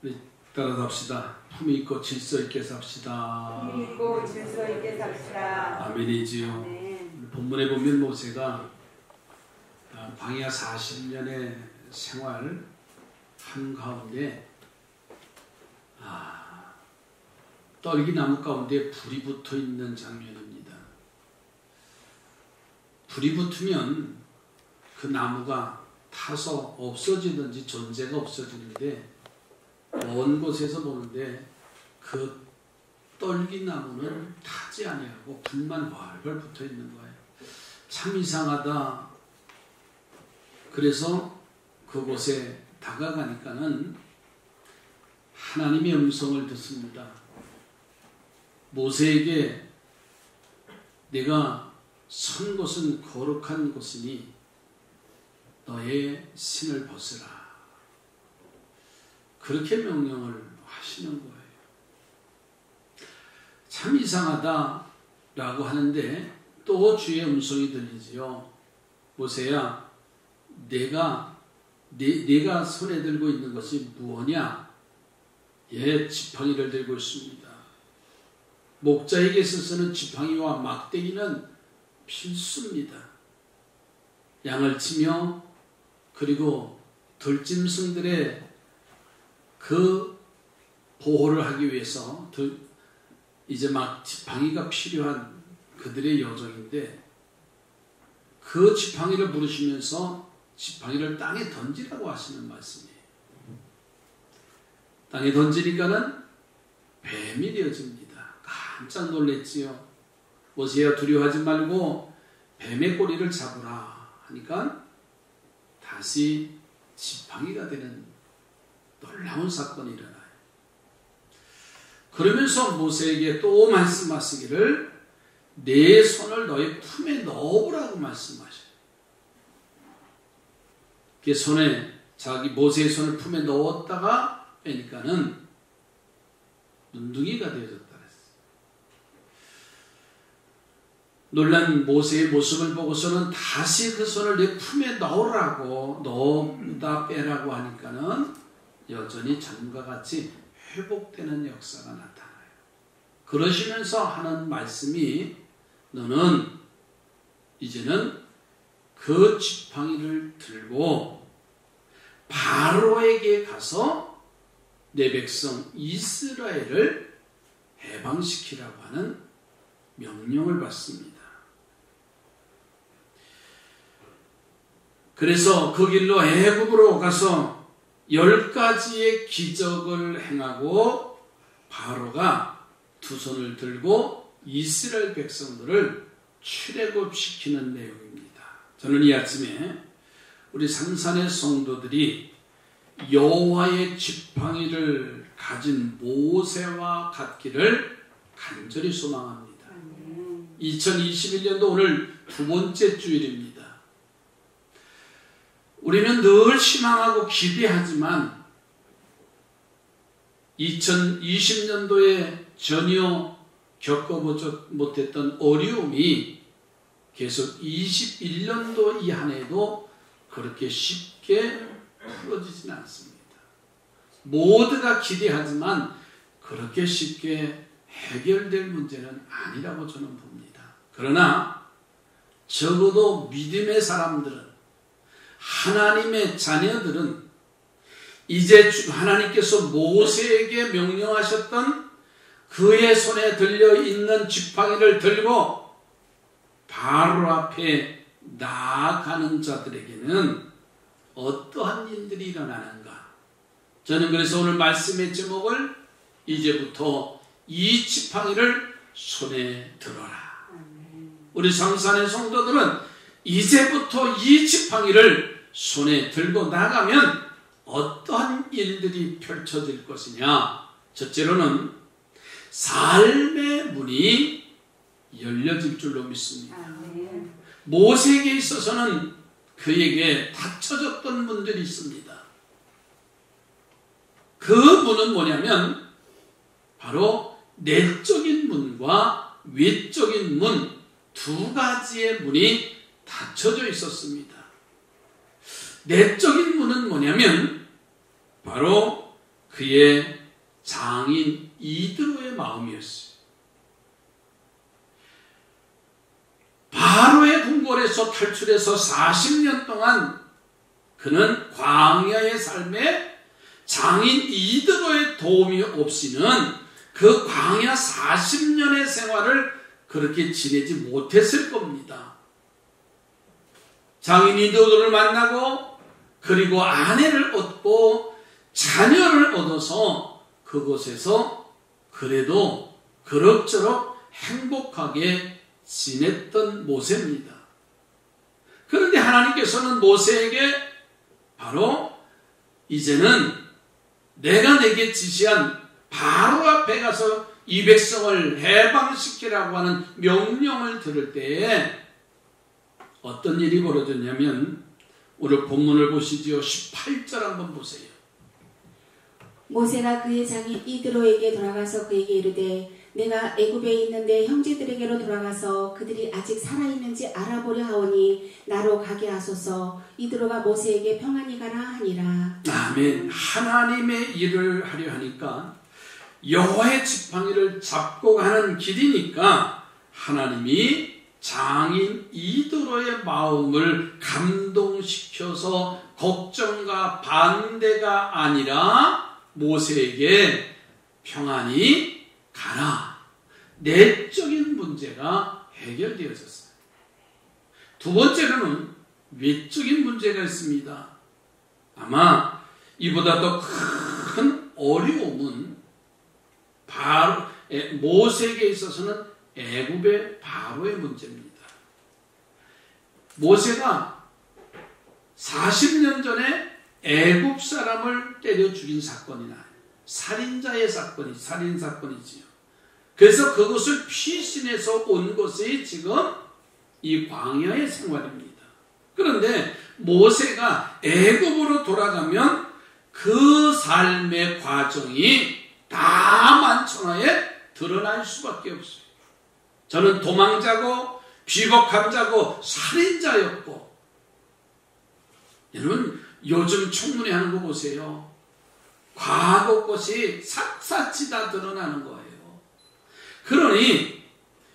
우리 따라합시다. 품위 있고 질서 있게 삽시다. 품위 있고 질서 있게 삽시다. 아멘이지요. 아멘. 본문에 보면 모세가 광야 40년의 생활 한가운데 떨기나무 가운데 불이 붙어 있는 장면입니다. 불이 붙으면 그 나무가 타서 없어지든지 존재가 없어지는데 먼 곳에서 보는데 그 떨기나무는 타지 아니하고 불만 활활 붙어 있는 거예요. 참 이상하다. 그래서 그곳에 다가가니까는 하나님의 음성을 듣습니다. 모세에게 내가 선 곳은 거룩한 곳이니 너의 신을 벗으라. 그렇게 명령을 하시는 거예요. 참 이상하다라고 하는데 또 주의 음성이 들리지요. 모세야, 내가 손에 들고 있는 것이 무엇이냐? 예, 지팡이를 들고 있습니다. 목자에게 있어서는 지팡이와 막대기는 필수입니다. 양을 치며 그리고 들짐승들의 그 보호를 하기 위해서 이제 막 지팡이가 필요한 그들의 여정인데 그 지팡이를 부르시면서 지팡이를 땅에 던지라고 하시는 말씀이에요. 땅에 던지니까는 뱀이 되어집니다. 깜짝 놀랬지요. 모세야, 두려워하지 말고 뱀의 꼬리를 잡으라 하니까 다시 지팡이가 되는 놀라운 사건이 일어나요. 그러면서 모세에게 또 말씀하시기를 내 손을 너의 품에 넣으라고 말씀하셔요. 그 손에 모세의 손을 품에 넣었다가 빼니까는 눈둥이가 되어졌다 그랬어요. 놀란 모세의 모습을 보고서는 다시 그 손을 내 품에 넣으라고 넣다 빼라고 하니까는 여전히 전과 같이 회복되는 역사가 나타나요. 그러시면서 하는 말씀이 너는 이제는 그 지팡이를 들고 바로에게 가서 내 백성 이스라엘을 해방시키라고 하는 명령을 받습니다. 그래서 그 길로 애굽으로 가서 10가지의 기적을 행하고 바로가 두 손을 들고 이스라엘 백성들을 출애굽시키는 내용입니다. 저는 이 아침에 우리 삼산의 성도들이 여호와의 지팡이를 가진 모세와 같기를 간절히 소망합니다. 2021년도 오늘 두 번째 주일입니다. 우리는 늘 희망하고 기대하지만 2020년도에 전혀 겪어보지 못했던 어려움이 계속 21년도 이 한 해도 그렇게 쉽게 풀어지지는 않습니다. 모두가 기대하지만 그렇게 쉽게 해결될 문제는 아니라고 저는 봅니다. 그러나 적어도 믿음의 사람들은, 하나님의 자녀들은 이제 하나님께서 모세에게 명령하셨던 그의 손에 들려있는 지팡이를 들고 바로 앞에 나아가는 자들에게는 어떠한 일들이 일어나는가? 저는 그래서 오늘 말씀의 제목을 이제부터 이 지팡이를 손에 들어라. 우리 성산의 성도들은 이제부터 이 지팡이를 손에 들고 나가면 어떠한 일들이 펼쳐질 것이냐? 첫째로는 삶의 문이 열려질 줄로 믿습니다. 모세에게 있어서는 그에게 닫혀졌던 문들이 있습니다. 그 문은 뭐냐면 바로 내적인 문과 외적인 문 두 가지의 문이 닫혀져 있었습니다. 내적인 문은 뭐냐면 바로 그의 장인 이드로의 마음이었어요. 바로의 궁궐에서 탈출해서 40년 동안 그는 광야의 삶에 장인 이드로의 도움이 없이는 그 광야 40년의 생활을 그렇게 지내지 못했을 겁니다. 장인 이드로를 만나고 그리고 아내를 얻고 자녀를 얻어서 그곳에서 그래도 그럭저럭 행복하게 지냈던 모세입니다. 그런데 하나님께서는 모세에게 바로 이제는 내가 내게 지시한 바로 앞에 가서 이 백성을 해방시키라고 하는 명령을 들을 때에 어떤 일이 벌어졌냐면 오늘 본문을 보시지요. 18절 한번 보세요. 모세가 그의 장인 이드로에게 돌아가서 그에게 이르되 내가 애굽에 있는 내 형제들에게로 돌아가서 그들이 아직 살아있는지 알아보려 하오니 나로 가게 하소서. 이드로가 모세에게 평안히 가라 하니라. 아멘. 하나님의 일을 하려 하니까 여호와의 지팡이를 잡고 가는 길이니까 하나님이 장인 이드로의 마음을 감동시켜서 걱정과 반대가 아니라 모세에게 평안히 가라. 내적인 문제가 해결되어졌어요. 두 번째로는 외적인 문제가 있습니다. 아마 이보다 더 큰 어려움은 모세에게 있어서는 애굽의 바로의 문제입니다. 모세가 40년 전에 애굽 사람을 때려 죽인 사건이 나요. 살인 사건이지요. 그래서 그것을 피신해서 온 것이 지금 이 광야의 생활입니다. 그런데 모세가 애굽으로 돌아가면 그 삶의 과정이 다 만천하에 드러날 수밖에 없어요. 저는 도망자고 비겁한 자고 살인자였고, 여러분 요즘 청문회 하는 거 보세요. 과거 것이 샅샅이 다 드러나는 거예요. 그러니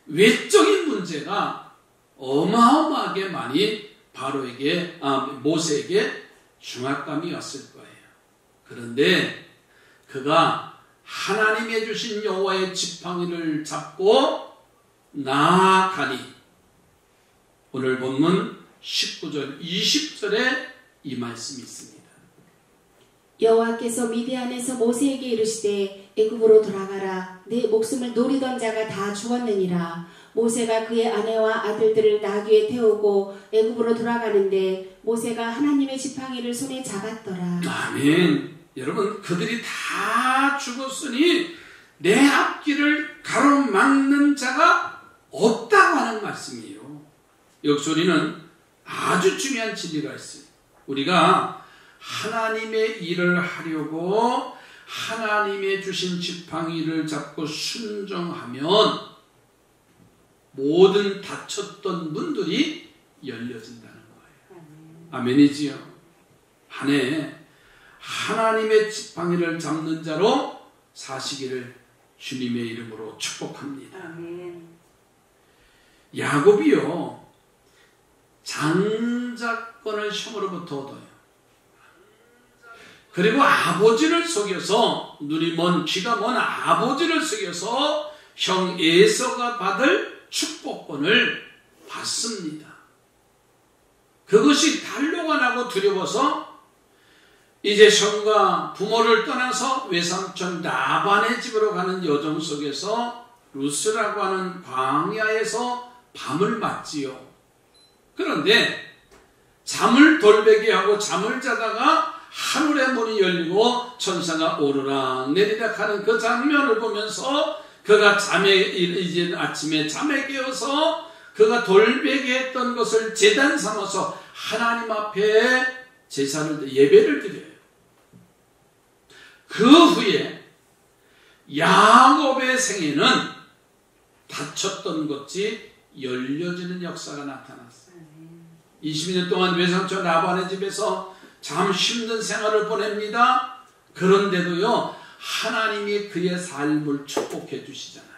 외적인 문제가 어마어마하게 많이 모세에게 중압감이 왔을 거예요. 그런데 그가 하나님이 주신 여호와의 지팡이를 잡고 나아가니 오늘 본문 19절 20절에 이 말씀이 있습니다. 여호와께서 미디안에서 모세에게 이르시되 애굽으로 돌아가라. 내 목숨을 노리던 자가 다 죽었느니라. 모세가 그의 아내와 아들들을 나귀에 태우고 애굽으로 돌아가는데 모세가 하나님의 지팡이를 손에 잡았더라. 아멘. 여러분 그들이 다 죽었으니 내 앞길을 가로막는 자가 없다고 하는 말씀이에요. 여기서 우리는 아주 중요한 진리가 있어요. 우리가 하나님의 일을 하려고 하나님의 주신 지팡이를 잡고 순종하면 모든 닫혔던 문들이 열려진다는 거예요. 아멘이지요. 한 해 하나님의 지팡이를 잡는 자로 사시기를 주님의 이름으로 축복합니다. 아멘. 야곱이요 장자권을 형으로부터 얻어요. 그리고 아버지를 속여서 눈이 먼 귀가 먼 아버지를 속여서 형 에서가 받을 축복권을 받습니다. 그것이 단로가 나고 두려워서 이제 형과 부모를 떠나서 외삼촌 라반의 집으로 가는 여정 속에서 루스라고 하는 광야에서 밤을 맞지요. 그런데 잠을 돌베개 하고 잠을 자다가 하늘의 문이 열리고 천사가 오르락 내리락 하는 그 장면을 보면서 그가 이제 아침에 잠에 깨어서 그가 돌베개 했던 것을 제단 삼아서 하나님 앞에 예배를 드려요. 그 후에 야곱의 생에는 닫혔던 것이 열려지는 역사가 나타났어요. 20년 동안 외삼촌 라반의 집에서 참 힘든 생활을 보냅니다. 그런데도요, 하나님이 그의 삶을 축복해 주시잖아요.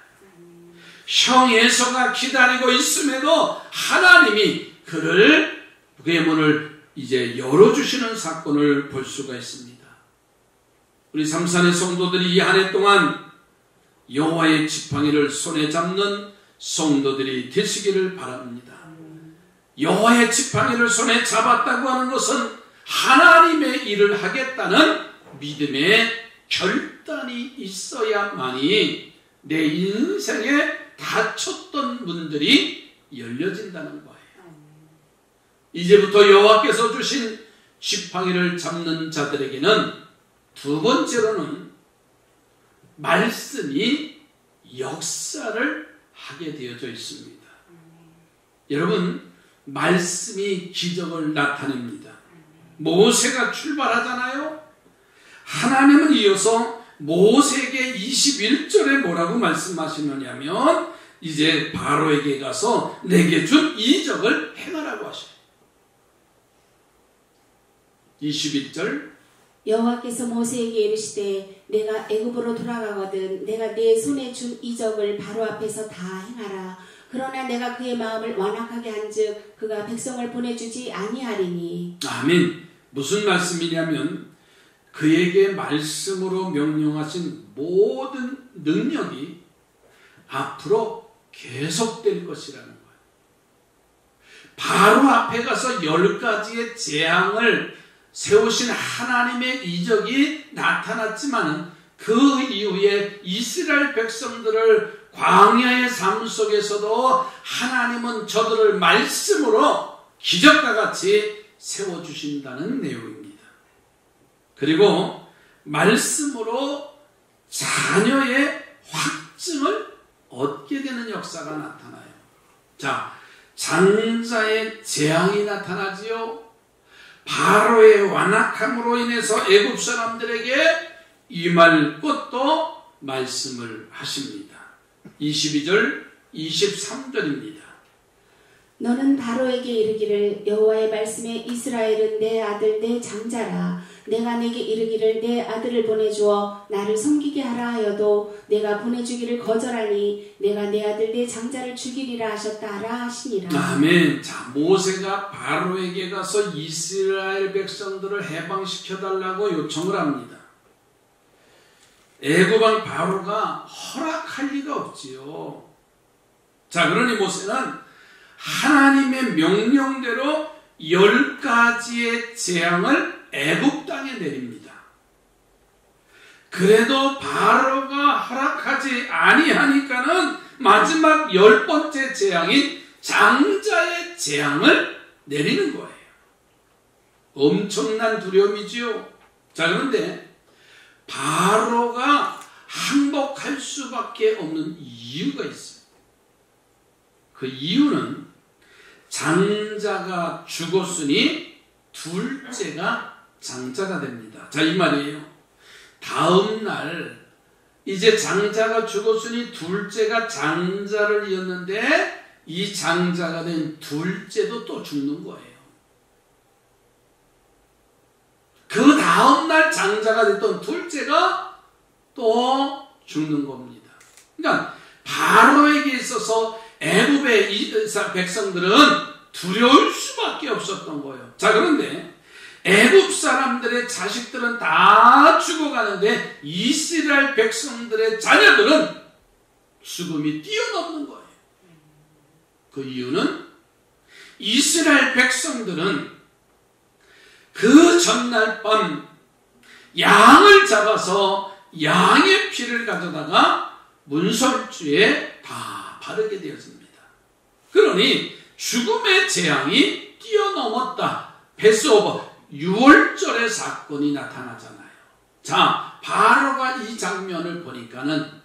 형 에서가 기다리고 있음에도 하나님이 그의 문을 이제 열어주시는 사건을 볼 수가 있습니다. 우리 삼산의 성도들이 이 한 해 동안 여호와의 지팡이를 손에 잡는 성도들이 되시기를 바랍니다. 여호와의 지팡이를 손에 잡았다고 하는 것은 하나님의 일을 하겠다는 믿음의 결단이 있어야만이 내 인생에 닫혔던 문들이 열려진다는 거예요. 이제부터 여호와께서 주신 지팡이를 잡는 자들에게는 두 번째로는 말씀이 역사를 하게 되어져 있습니다. 여러분, 말씀이 기적을 나타냅니다. 모세가 출발하잖아요. 하나님은 이어서 모세에게 21절에 뭐라고 말씀하시느냐면 이제 바로에게 가서 내게 준 이적을 행하라고 하셔요. 21절 여호와께서 모세에게 이르시되 내가 애굽으로 돌아가거든 내가 네 손에 준 이적을 바로 앞에서 다 행하라. 그러나 내가 그의 마음을 완악하게 한즉 그가 백성을 보내주지 아니하리니. 아멘. 무슨 말씀이냐면 그에게 말씀으로 명령하신 모든 능력이 앞으로 계속될 것이라는 거예요. 바로 앞에 가서 10가지의 재앙을 세우신 하나님의 이적이 나타났지만 그 이후에 이스라엘 백성들을 광야의 삶 속에서도 하나님은 저들을 말씀으로 기적과 같이 세워주신다는 내용입니다. 그리고 말씀으로 자녀의 확증을 얻게 되는 역사가 나타나요. 자, 장자의 재앙이 나타나지요. 바로의 완악함으로 인해서 애굽 사람들에게 임할 것도 말씀을 하십니다. 22절 23절입니다. 너는 바로에게 이르기를 여호와의 말씀에 이스라엘은 내 아들 내 장자라. 내가 내게 이르기를 내 아들을 보내주어 나를 섬기게 하라 하여도 내가 보내주기를 거절하니 내가 내 아들 내 장자를 죽이리라 하셨다 하라 하시니라. 아멘. 자, 모세가 바로에게 가서 이스라엘 백성들을 해방시켜달라고 요청을 합니다. 애굽왕 바로가 허락할 리가 없지요. 자, 그러니 모세는 하나님의 명령대로 10가지의 재앙을 애굽 땅에 내립니다. 그래도 바로가 허락하지 아니하니까는 마지막 10번째 재앙인 장자의 재앙을 내리는 거예요. 엄청난 두려움이지요. 자, 그런데 바로가 항복할 수밖에 없는 이유가 있어요. 그 이유는 장자가 죽었으니 둘째가 장자가 됩니다. 자, 이 말이에요. 다음 날 이제 장자가 죽었으니 둘째가 장자를 이었는데 이 장자가 된 둘째도 또 죽는 거예요. 그 다음 날 장자가 됐던 둘째가 또 죽는 겁니다. 그러니까 바로에게 있어서 애굽의 백성들은 두려울 수밖에 없었던 거예요. 자, 그런데 애굽 사람들의 자식들은 다 죽어가는데 이스라엘 백성들의 자녀들은 죽음이 뛰어넘는 거예요. 그 이유는 이스라엘 백성들은 그 전날 밤 양을 잡아서 양의 피를 가져다가 문설주에 다 바르게 되었습니다. 그러니 죽음의 재앙이 뛰어넘었다. 패스오버 6월절의 사건이 나타나잖아요. 자, 바로가 이 장면을 보니까는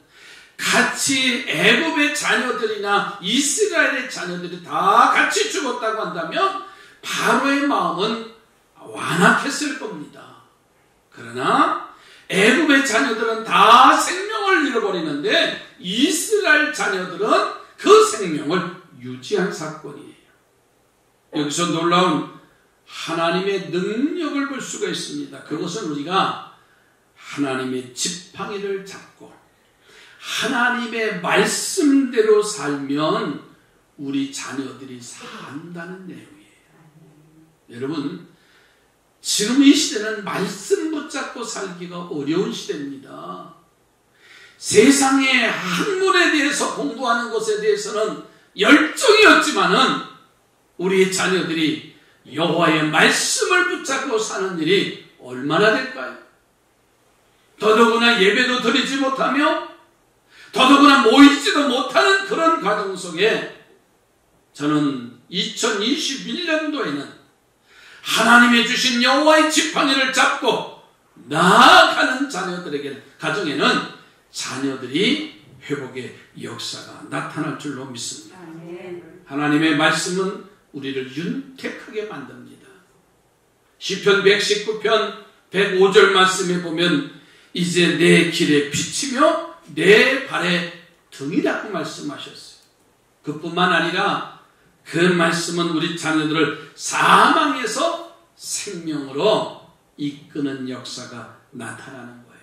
같이 애굽의 자녀들이나 이스라엘의 자녀들이 다 같이 죽었다고 한다면 바로의 마음은 완악했을 겁니다. 그러나 애굽의 자녀들은 다 생명을 잃어버리는데 이스라엘 자녀들은 그 생명을 유지한 사건이에요. 여기서 놀라운 하나님의 능력을 볼 수가 있습니다. 그것은 우리가 하나님의 지팡이를 잡고 하나님의 말씀대로 살면 우리 자녀들이 산다는 내용이에요. 여러분, 지금 이 시대는 말씀 붙잡고 살기가 어려운 시대입니다. 세상의 학문에 대해서 공부하는 것에 대해서는 열정이 없지만은 우리 자녀들이 여호와의 말씀을 붙잡고 사는 일이 얼마나 될까요? 더더구나 예배도 드리지 못하며 더더구나 모이지도 못하는 그런 과정 속에 저는 2021년도에는 하나님의 주신 여호와의 지팡이를 잡고 나아가는 자녀들에게는, 가정에는 자녀들이 회복의 역사가 나타날 줄로 믿습니다. 하나님의 말씀은 우리를 윤택하게 만듭니다. 시편 119편 105절 말씀에 보면 이제 내 길에 비치며 내 발에 등이라고 말씀하셨어요. 그뿐만 아니라 그 말씀은 우리 자녀들을 사망에서 생명으로 이끄는 역사가 나타나는 거예요.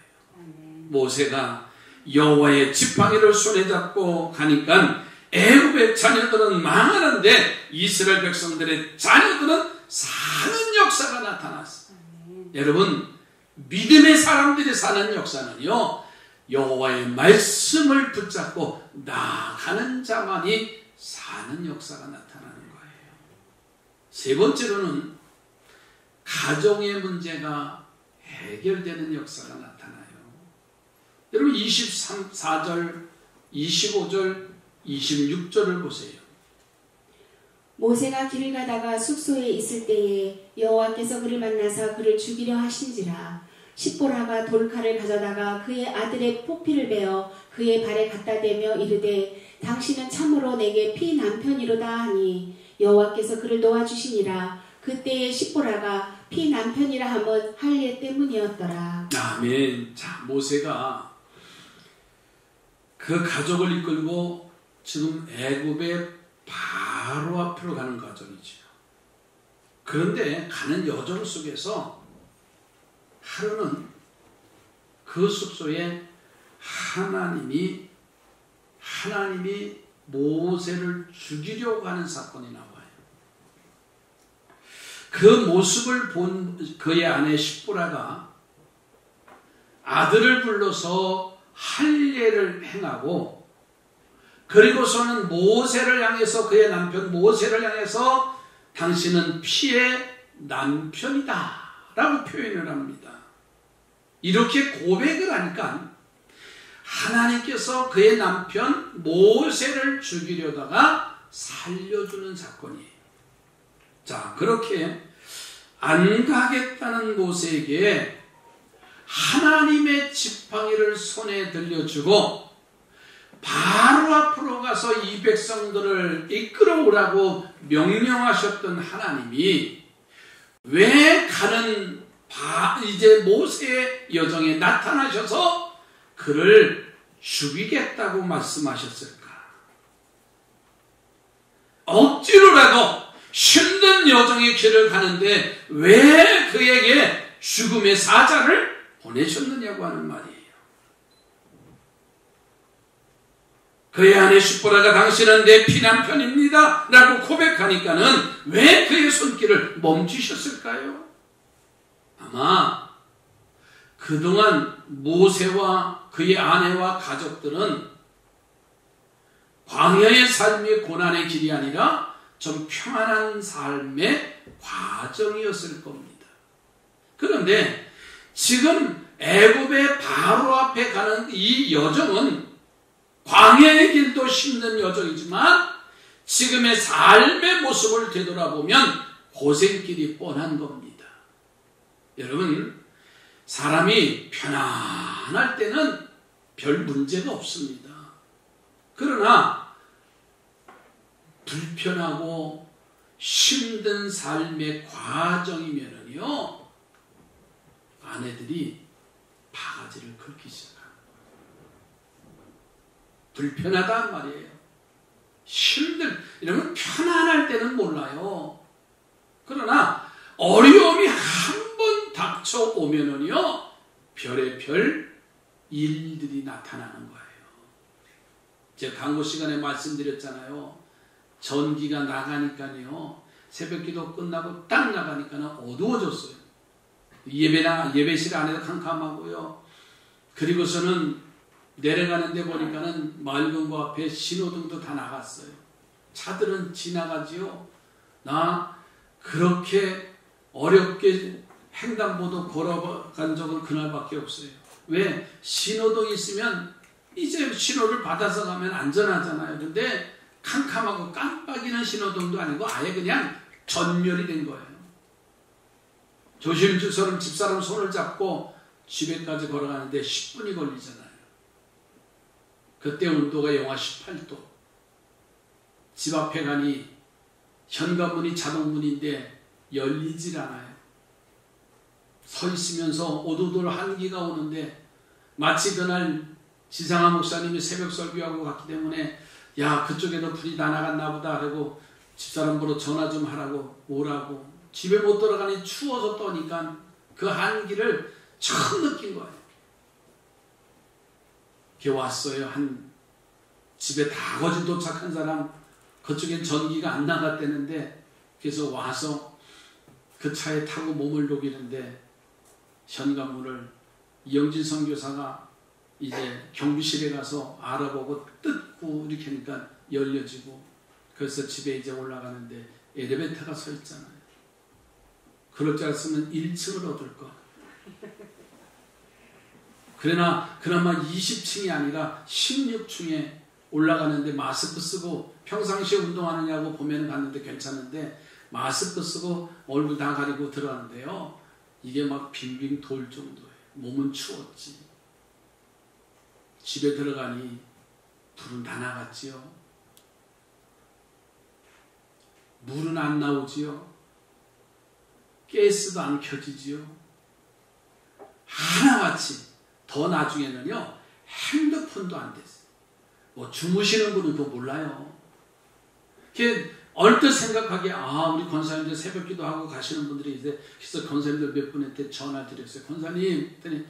모세가 여호와의 지팡이를 손에 잡고 가니까 애굽의 자녀들은 망하는데 이스라엘 백성들의 자녀들은 사는 역사가 나타났어요. 여러분, 믿음의 사람들이 사는 역사는요, 여호와의 말씀을 붙잡고 나아가는 자만이 사는 역사가 나타나는 거예요. 세 번째로는 가정의 문제가 해결되는 역사가 나타나요. 여러분, 24절, 25절, 26절을 보세요. 모세가 길을 가다가 숙소에 있을 때에 여호와께서 그를 만나서 그를 죽이려 하신지라. 십보라가 돌칼을 가져다가 그의 아들의 포피를 베어 그의 발에 갖다 대며 이르되 당신은 참으로 내게 피 남편이로다 하니 여호와께서 그를 놓아주시니라. 그때에 십보라가 피 남편이라 함은 할례 때문이었더라. 아멘. 자, 모세가 그 가족을 이끌고 지금 애굽의 바로 앞으로 가는 과정이죠. 그런데 가는 여정 속에서 하루는 그 숙소에 하나님이 모세를 죽이려고 하는 사건이 나와요. 그 모습을 본 그의 아내 십보라가 아들을 불러서 할례를 행하고, 그리고서는 모세를 향해서, 그의 남편 모세를 향해서 당신은 피의 남편이다 라고 표현을 합니다. 이렇게 고백을 하니까 하나님께서 그의 남편 모세를 죽이려다가 살려주는 사건이에요. 자, 그렇게 안 가겠다는 모세에게 하나님의 지팡이를 손에 들려주고 바로 앞으로 가서 이 백성들을 이끌어오라고 명령하셨던 하나님이 왜 가는 이제 모세의 여정에 나타나셔서 그를 죽이겠다고 말씀하셨을까? 억지로라도 힘든 여정의 길을 가는데 왜 그에게 죽음의 사자를 보내셨느냐고 하는 말이에요. 그의 아내 십보라가 당신은 내 피남편입니다 라고 고백하니까는 왜 그의 손길을 멈추셨을까요? 아마 그동안 모세와 그의 아내와 가족들은 광야의 삶이 고난의 길이 아니라 좀 평안한 삶의 과정이었을 겁니다. 그런데 지금 애굽의 바로 앞에 가는 이 여정은 광야의 길도 힘든 여정이지만 지금의 삶의 모습을 되돌아보면 고생길이 뻔한 겁니다. 여러분, 사람이 편안할 때는 별 문제가 없습니다. 그러나 불편하고 힘든 삶의 과정이면은요, 아내들이 바가지를 긁기 시작합니다. 불편하단 말이에요. 이러면 편안할 때는 몰라요. 그러나 어려움이 한 번 닥쳐오면은요, 별의 별 일들이 나타나는 거예요. 제가 강고 시간에 말씀드렸잖아요. 전기가 나가니까요. 새벽기도 끝나고 딱 나가니까는 어두워졌어요. 예배실 안에도 캄캄하고요. 그리고서는 내려가는데 보니까는 맑은 거 앞에 신호등도 다 나갔어요. 차들은 지나가지요. 나 그렇게 어렵게 횡단보도 걸어간 적은 그날밖에 없어요. 왜? 신호등이 있으면 이제 신호를 받아서 가면 안전하잖아요. 근데 캄캄하고 깜빡이는 신호등도 아니고 아예 그냥 전멸이 된 거예요. 조심스러운 집사람 손을 잡고 집에까지 걸어가는데 10분이 걸리잖아요. 그때 온도가 영하 18도. 집 앞에 가니 현관문이 자동문인데 열리질 않아요. 서 있으면서 오도돌 한기가 오는데 마치 그날 지상하 목사님이 새벽 설교하고 갔기 때문에 야 그쪽에도 불이 다 나갔나 보다 하고 집사람 보러 전화 좀 하라고 오라고 집에 못 들어가니 추워서 떠니까 그 한기를 처음 느낀 거예요. 이렇게 왔어요. 한 집에 다 거진 도착한 사람 그쪽엔 전기가 안 나갔다는데 그래서 와서 그 차에 타고 몸을 녹이는데 현관문을 이영진 선교사가 이제 경비실에 가서 알아보고 뜯고 이렇게 하니까 열려지고 그래서 집에 이제 올라가는데 엘리베이터가 서 있잖아요. 그럴 줄 알았으면 1층을 얻을 거. 그나마 20층이 아니라 16층에 올라가는데 마스크 쓰고 평상시에 운동하느냐고 보면 갔는데 괜찮은데 마스크 쓰고 얼굴 다 가리고 들어가는데요. 이게 막 빙빙 돌 정도예요. 몸은 추웠지. 집에 들어가니 불은 다 나갔지요. 물은 안 나오지요. 가스도 안 켜지지요. 하나같이 더 나중에는요. 핸드폰도 안 됐어요. 뭐 주무시는 분은 그거 몰라요. 얼뜻 생각하기에 우리 권사님들 새벽기도 하고 가시는 분들이 이제 그래서 권사님들 몇 분한테 전화 드렸어요. 권사님 했더니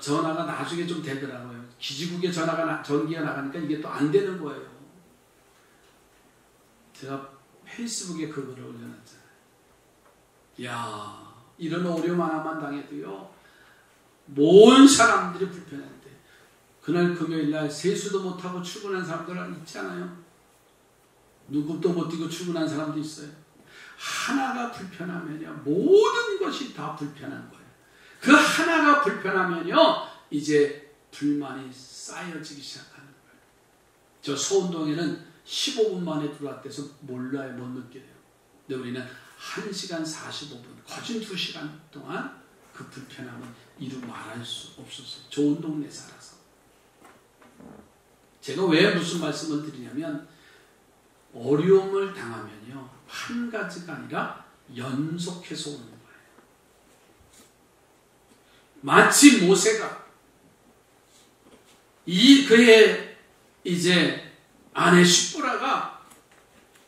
전화가 나중에 좀 되더라고요. 기지국에 전기가 나가니까 이게 또 안 되는 거예요. 제가 페이스북에 그거를 올려놨잖아요. 야 이런 어려움 하나만 당해도요. 모든 사람들이 불편한데 그날 금요일날 세수도 못하고 출근한 사람들 있잖아요. 눈곱도 못 띄고 출근한 사람도 있어요. 하나가 불편하면요. 모든 것이 다 불편한 거예요. 그 하나가 불편하면요. 이제 불만이 쌓여지기 시작하는 거예요. 저 소운동에는 15분 만에 들어왔대서 몰라요. 못 느껴요. 근데 우리는 1시간 45분, 거진 2시간 동안 그 불편함을 이루 말할 수 없었어요. 좋은 동네 살아서. 제가 왜 무슨 말씀을 드리냐면 어려움을 당하면요. 한 가지가 아니라 연속해서 오는 거예요. 마치 모세가 그의 이제 아내 시므라가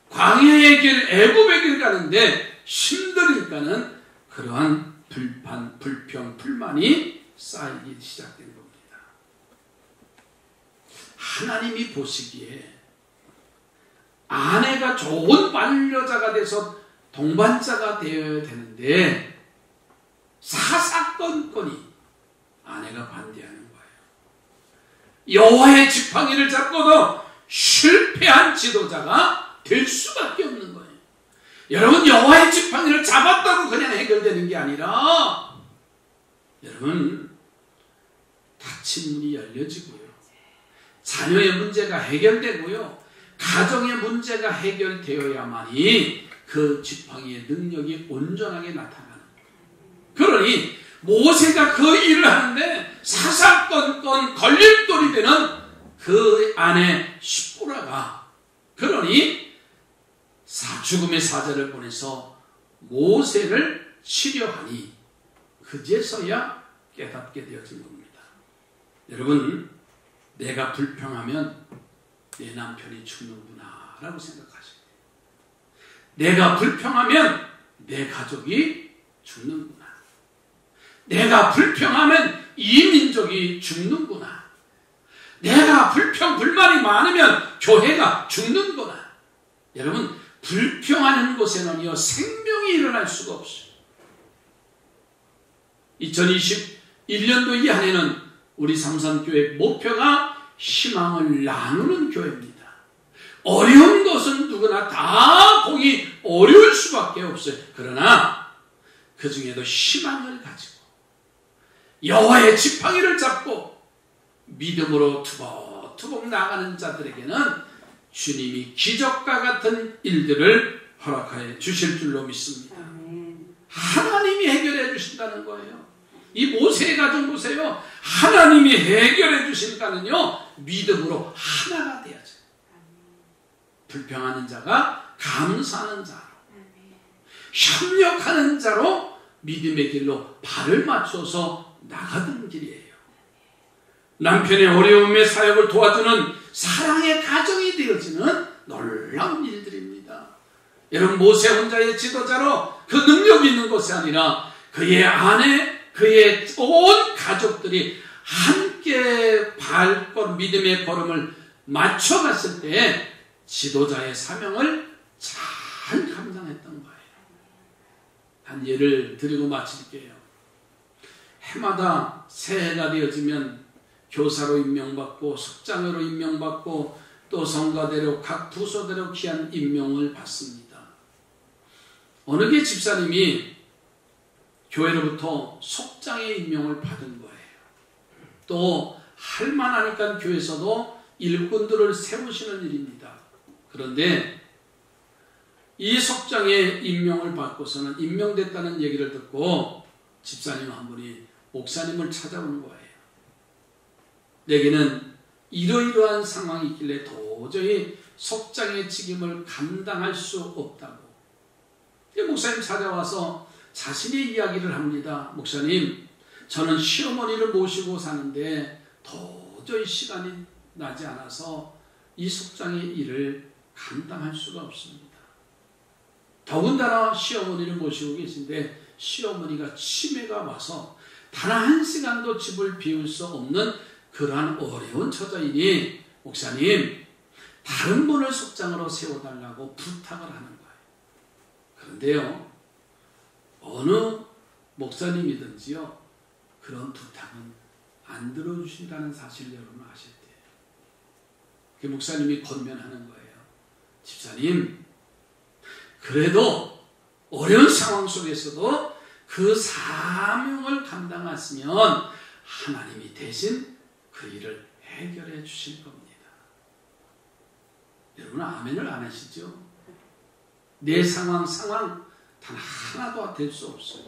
광야의 길 애굽의 길 가는데 힘드니까는 그러한 불평, 불만이 쌓이기 시작된 겁니다. 하나님이 보시기에 아내가 좋은 반려자가 돼서 동반자가 되어야 되는데 사사건건이 아내가 반대하는 거예요. 여호와의 지팡이를 잡고도 실패한 지도자가 될 수밖에 없는 거예요. 여러분 여호와의 지팡이를 잡았다고 그냥 해결되는 게 아니라 여러분 닫힌 문이 열려지고요. 자녀의 문제가 해결되고요. 가정의 문제가 해결되어야만이 그 지팡이의 능력이 온전하게 나타나는 거예요. 그러니 모세가 그 일을 하는데 사사건건 걸림돌이 되는 그 아내 시므라가 그러니 죽음의 사자를 보내서 모세를 치료하니 그제서야 깨닫게 되어진 겁니다. 여러분 내가 불평하면 내 남편이 죽는구나 라고 생각하시고 내가 불평하면 내 가족이 죽는구나. 내가 불평하면 이 민족이 죽는구나. 내가 불평불만이 많으면 교회가 죽는구나. 여러분, 불평하는 곳에는요 생명이 일어날 수가 없어요. 2021년도 이 한 해는 우리 삼산교회 목표가 희망을 나누는 교회입니다. 어려운 것은 누구나 다 보기 어려울 수밖에 없어요. 그러나 그 중에도 희망을 가지고 여호와의 지팡이를 잡고 믿음으로 투벅투벅 나가는 자들에게는 주님이 기적과 같은 일들을 허락하여 주실 줄로 믿습니다. 하나님이 해결해 주신다는 거예요. 이 모세의 가정 보세요. 하나님이 해결해 주신다는요 믿음으로 하나가 되어져요. 불평하는 자가 감사하는 자로, 협력하는 자로 믿음의 길로 발을 맞춰서 나가던 길이에요. 남편의 어려움의 사역을 도와주는 사랑의 가정이 되어지는 놀라운 일들입니다. 여러분, 모세 혼자의 지도자로 그 능력 있는 것이 아니라 그의 아내, 그의 온 가족들이 함께 믿음의 걸음을 맞춰갔을 때 지도자의 사명을 잘 감당했던 거예요. 한 예를 드리고 마칠게요. 해마다 새해가 되어지면 교사로 임명받고 석장으로 임명받고 또 성가대로 각 부서대로 귀한 임명을 받습니다. 어느 게 집사님이 교회로부터 속장의 임명을 받은 거예요. 또 할만하니까 교회에서도 일꾼들을 세우시는 일입니다. 그런데 이 속장의 임명을 받고서는 임명됐다는 얘기를 듣고 집사님 한 분이 목사님을 찾아오는 거예요. 내게는 이러이러한 상황이 있길래 도저히 속장의 책임을 감당할 수 없다고. 목사님 찾아와서 자신의 이야기를 합니다. 목사님, 저는 시어머니를 모시고 사는데 도저히 시간이 나지 않아서 이 속장의 일을 감당할 수가 없습니다. 더군다나 시어머니를 모시고 계신데 시어머니가 치매가 와서 단 한 시간도 집을 비울 수 없는 그러한 어려운 처자이니 목사님, 다른 분을 속장으로 세워달라고 부탁을 하는 거예요. 그런데요, 어느 목사님이든지요 그런 부탁은 안 들어주신다는 사실을 여러분 아실 때예요. 그 목사님이 권면하는 거예요. 집사님, 그래도 어려운 상황 속에서도 그 사명을 감당하시면 하나님이 대신 그 일을 해결해 주실 겁니다. 여러분 아멘을 안 하시죠? 내 상황 단 하나도 될 수 없어요.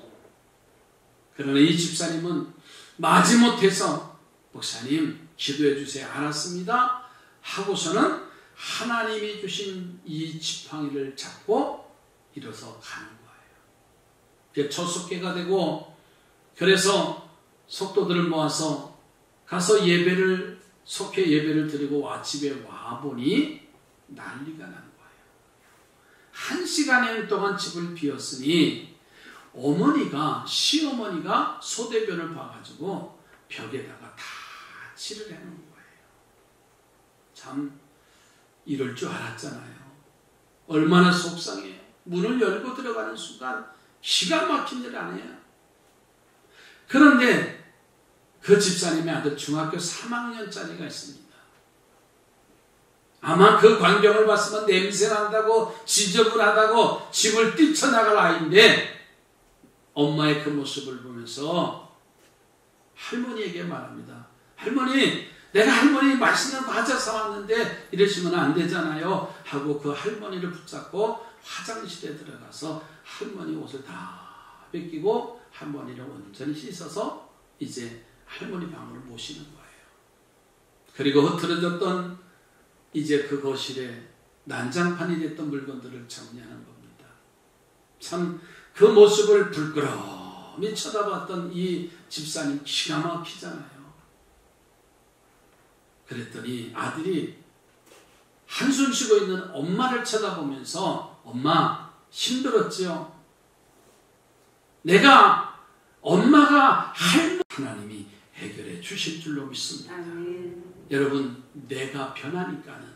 그러나 이 집사님은 마지못해서 목사님 기도해 주세요. 알았습니다 하고서는 하나님이 주신 이 지팡이를 잡고 일어서 가는 거예요. 첫 속회가 되고, 그래서 속도들을 모아서 가서 속회 예배를 드리고 집에 와보니 난리가 난 거예요. 1시간여 동안 집을 비웠으니 시어머니가 소대변을 봐가지고 벽에다가 다 칠을 해놓은 거예요. 참 이럴 줄 알았잖아요. 얼마나 속상해요. 문을 열고 들어가는 순간 기가 막힌 일 아니에요. 그런데 그 집사님의 아들 중학교 3학년짜리가 있습니다. 아마 그 광경을 봤으면 냄새난다고 지저분하다고 집을 뛰쳐나갈 아이인데 엄마의 그 모습을 보면서 할머니에게 말합니다. 할머니, 내가 할머니 맛있는 과자 사왔는데 이러시면 안 되잖아요 하고 그 할머니를 붙잡고 화장실에 들어가서 할머니 옷을 다 벗기고 할머니를 온전히 씻어서 이제 할머니 방으로 모시는 거예요. 그리고 흐트러졌던 이제 그 거실에 난장판이 됐던 물건들을 정리하는 겁니다. 참 그 모습을 불끄러미 쳐다봤던 이 집사님 기가 막히잖아요. 그랬더니 아들이 한숨 쉬고 있는 엄마를 쳐다보면서 엄마 힘들었죠? 엄마가 하나님이 해결해 주실 줄로 믿습니다. 아멘. 여러분, 내가 변하니까는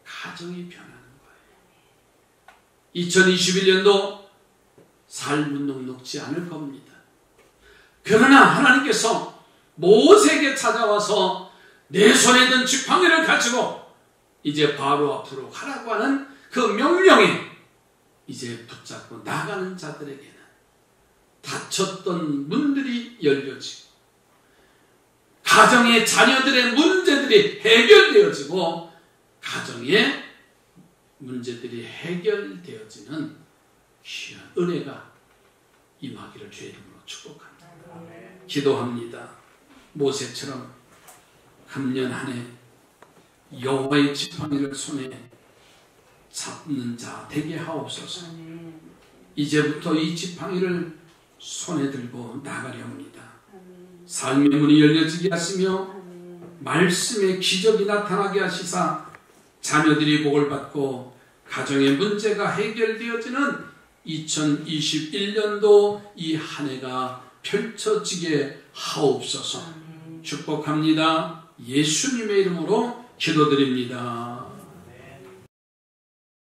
가정이 변하는 거예요. 2021년도 삶은 녹록지 않을 겁니다. 그러나 하나님께서 모세에게 찾아와서 내 손에 든 지팡이를 가지고 이제 바로 앞으로 가라고 하는 그 명령에 이제 붙잡고 나가는 자들에게는 닫혔던 문들이 열려지고 가정의 자녀들의 문제들이 해결되어지고 가정의 문제들이 해결되어지는 귀한 은혜가 임하기를 주의 이름으로 축복합니다. 기도합니다. 모세처럼 금년 한 해 여호와의 지팡이를 손에 잡는 자 되게 하옵소서. 이제부터 이 지팡이를 손에 들고 나가려 합니다. 삶의 문이 열려지게 하시며 말씀의 기적이 나타나게 하시사 자녀들이 복을 받고 가정의 문제가 해결되어지는 2021년도 이 한 해가 펼쳐지게 하옵소서. 축복합니다. 예수님의 이름으로 기도드립니다.